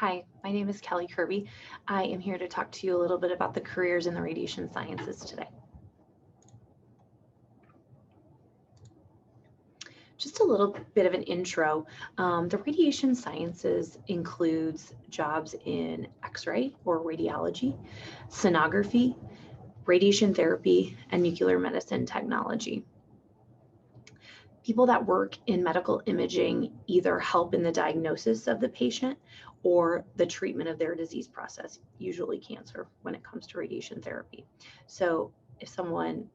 Hi, my name is Kelly Kirby. I am here to talk to you a little bit about the careers in the radiation sciences today. Just a little bit of an intro. The radiation sciences includes jobs in X-ray or radiology, sonography, radiation therapy, and nuclear medicine technology. People that work in medical imaging either help in the diagnosis of the patient or the treatment of their disease process, usually cancer when it comes to radiation therapy. So if someone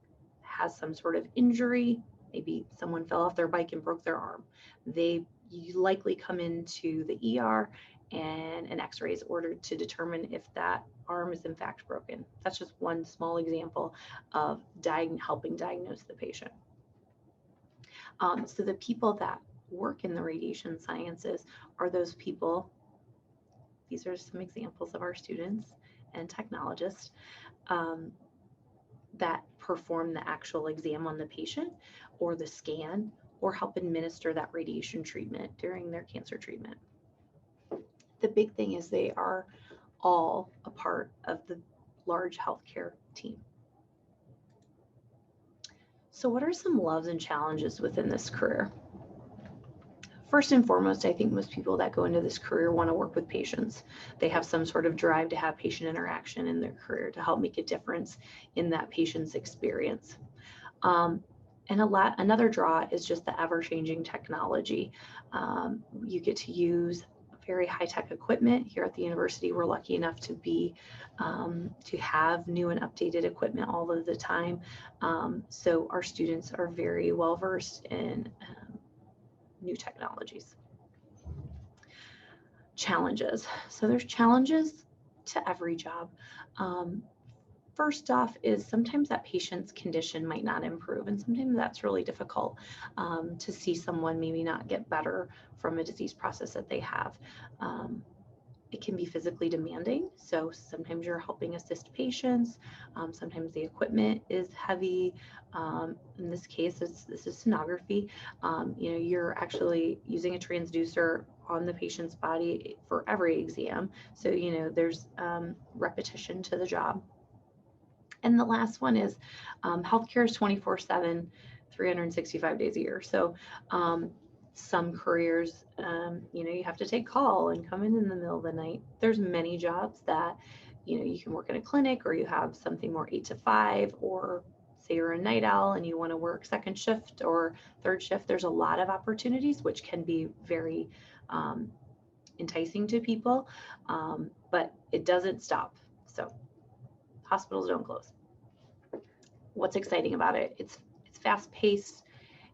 has some sort of injury, maybe someone fell off their bike and broke their arm, they likely come into the ER and an X-ray is ordered to determine if that arm is in fact broken. That's just one small example of helping diagnose the patient. So the people that work in the radiation sciences are those people. These are some examples of our students and technologists that perform the actual exam on the patient or the scan or help administer that radiation treatment during their cancer treatment. The big thing is they are all a part of the large healthcare team. So what are some loves and challenges within this career? First and foremost, I think most people that go into this career want to work with patients. They have some sort of drive to have patient interaction in their career to help make a difference in that patient's experience. Another draw is just the ever-changing technology. You get to use very high-tech equipment. Here at the university, we're lucky enough to have new and updated equipment all of the time. So our students are very well versed in new technologies. Challenges. So there's challenges to every job. First off is sometimes that patient's condition might not improve, and sometimes that's really difficult to see someone maybe not get better from a disease process that they have. It can be physically demanding, so sometimes you're helping assist patients. Sometimes the equipment is heavy. In this case, this is sonography. You're actually using a transducer on the patient's body for every exam, so there's repetition to the job. And the last one is healthcare is 24/7, 365 days a year. So some careers, you have to take call and come in the middle of the night. There's many jobs that, you can work in a clinic, or you have something more 8 to 5, or say you're a night owl and you want to work second shift or third shift. There's a lot of opportunities, which can be very enticing to people, but it doesn't stop. So hospitals don't close. What's exciting about it? It's fast paced.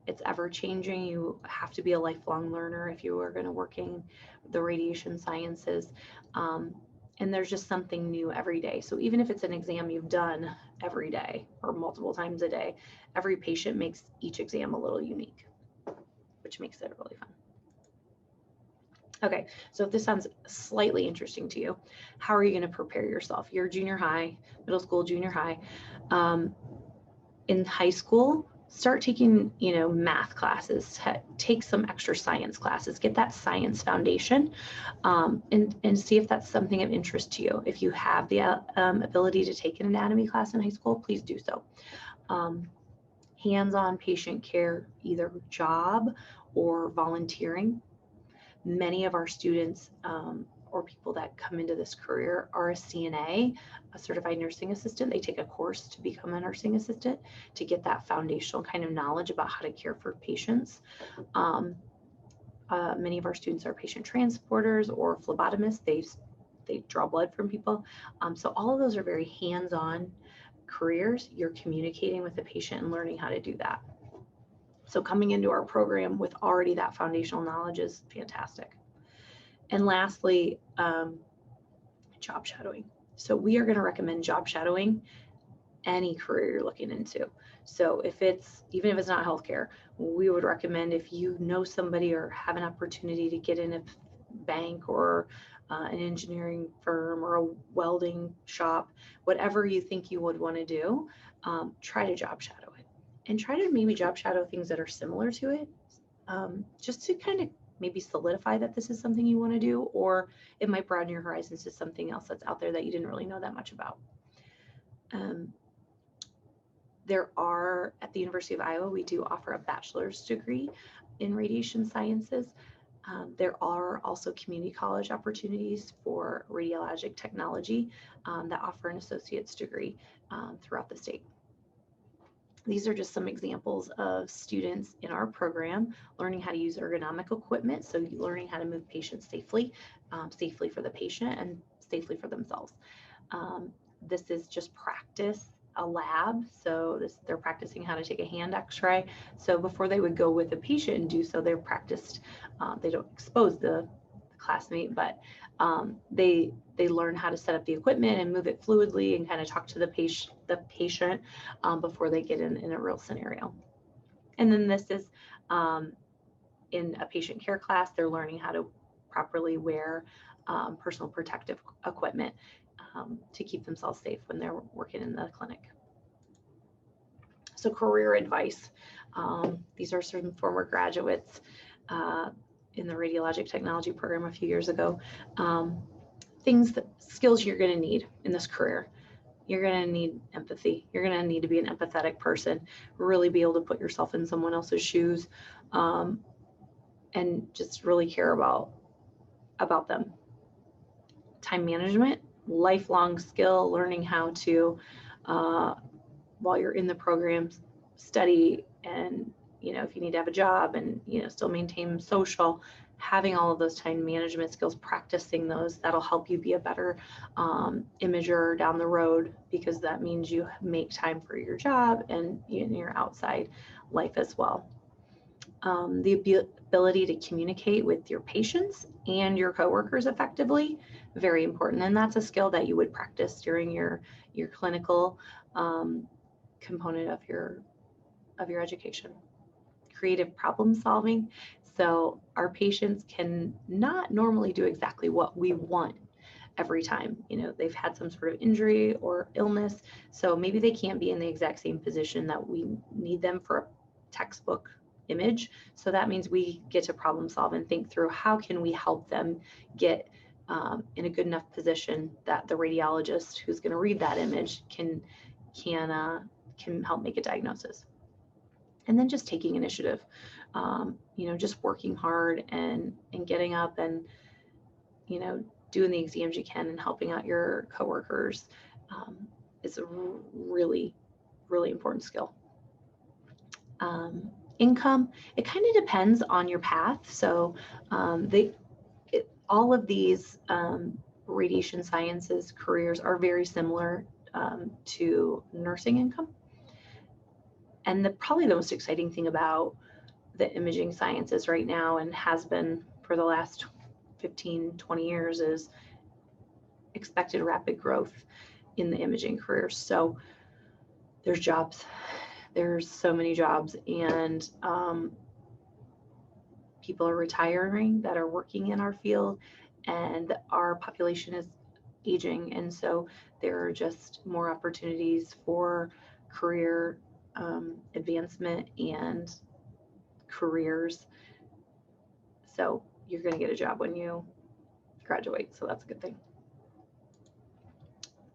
It's ever changing. You have to be a lifelong learner if you are going to work in the radiation sciences. And there's just something new every day. So even if it's an exam you've done every day or multiple times a day, every patient makes each exam a little unique, which makes it really fun. Okay, so if this sounds slightly interesting to you, how are you going to prepare yourself? You're junior high, middle school, junior high. In high school, start taking, math classes, take some extra science classes, get that science foundation, and see if that's something of interest to you. If you have the ability to take an anatomy class in high school, please do so. Hands-on patient care, either job or volunteering. Many of our students or people that come into this career are a CNA, a certified nursing assistant. They take a course to become a nursing assistant to get that foundational kind of knowledge about how to care for patients. Many of our students are patient transporters or phlebotomists. They draw blood from people. So all of those are very hands-on careers. You're communicating with the patient and learning how to do that. So coming into our program with already that foundational knowledge is fantastic. And lastly, job shadowing. So we are going to recommend job shadowing any career you're looking into. So even if it's not healthcare, we would recommend, if you know somebody or have an opportunity to get in a bank or an engineering firm or a welding shop, whatever you think you would want to do, try to job shadow it. And try to maybe job shadow things that are similar to it, just to kind of maybe solidify that this is something you want to do, or it might broaden your horizons to something else that's out there that you didn't really know that much about. There are, at the University of Iowa, we do offer a bachelor's degree in radiation sciences. There are also community college opportunities for radiologic technology that offer an associate's degree throughout the state. These are just some examples of students in our program learning how to use ergonomic equipment, so learning how to move patients safely, safely for the patient and safely for themselves. This is just practice, a lab, so they're practicing how to take a hand x-ray. So before they would go with a patient and do so, they're practiced, they don't expose the classmate, but they learn how to set up the equipment and move it fluidly and kind of talk to the patient before they get in a real scenario. And then this is in a patient care class, they're learning how to properly wear personal protective equipment to keep themselves safe when they're working in the clinic. So career advice. These are some former graduates in the radiologic technology program a few years ago. Skills you're going to need in this career. You're going to need empathy. You're going to need to be an empathetic person, really be able to put yourself in someone else's shoes, and just really care about them. Time management, lifelong skill, learning how to, while you're in the program, study, and if you need to have a job and still maintain social, having all of those time management skills, practicing those, that'll help you be a better imager down the road, because that means you make time for your job and your outside life as well. The ability to communicate with your patients and your coworkers effectively, very important, and that's a skill that you would practice during your clinical component of your education. Creative problem solving. So our patients can not normally do exactly what we want every time. They've had some sort of injury or illness, so maybe they can't be in the exact same position that we need them for a textbook image. So that means we get to problem solve and think through, how can we help them get in a good enough position that the radiologist who's going to read that image can help make a diagnosis. And then just taking initiative, just working hard and getting up and, doing the exams you can and helping out your coworkers is a really, really important skill. Income, it kind of depends on your path. So all of these radiation sciences careers are very similar to nursing income. And probably the most exciting thing about the imaging sciences right now, and has been for the last 15, 20 years, is expected rapid growth in the imaging careers. So there's jobs. There's so many jobs, and people are retiring that are working in our field, and our population is aging. And so there are just more opportunities for career advancement and careers. So you're going to get a job when you graduate, so that's a good thing.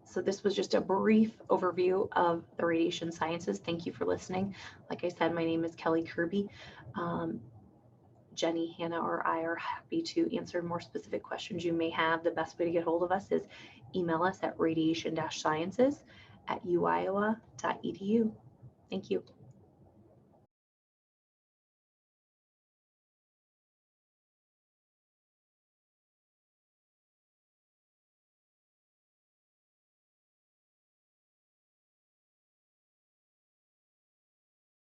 So this was just a brief overview of the radiation sciences. Thank you for listening. Like I said, my name is Kelly Kirby. Jenny, Hannah, or I are happy to answer more specific questions you may have. The best way to get hold of us is email us at radiation-sciences@uiowa.edu. Thank you.